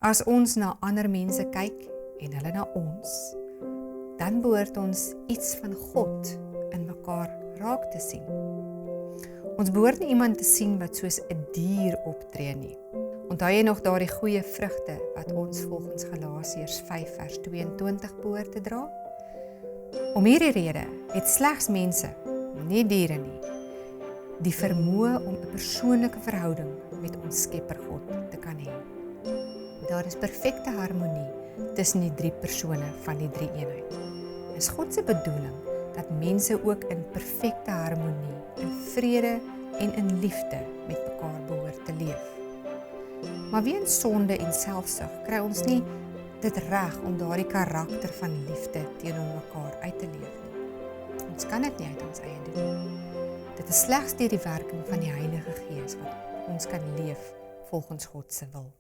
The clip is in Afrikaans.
As ons na ander mense kyk en hulle na ons, dan behoort ons iets van God in mekaar raak te sien. Ons behoort nie iemand te sien wat soos 'n dier optree nie. Onthou jy nog daardie goeie vrugte wat ons volgens Galasiërs 5 vers 22 behoort te dra? Om hierdie rede het slegs mense, nie diere nie, die vermoë om 'n persoonlike verhouding met ons Skepper God te kan hê. Daar is perfekte harmonie tussen die drie persone van die drie-eenheid. Is God se bedoeling dat mense ook in perfekte harmonie, in vrede en in liefde met mekaar behoort te leef. Maar weens sonde en selfsug kry ons nie dit reg om daardie karakter van liefde teenoor mekaar uit te leef nie. Ons kan dit nie uit ons eie doen. Dit is slegs deur die werking van die Heilige Gees wat ons kan leef volgens God se wil.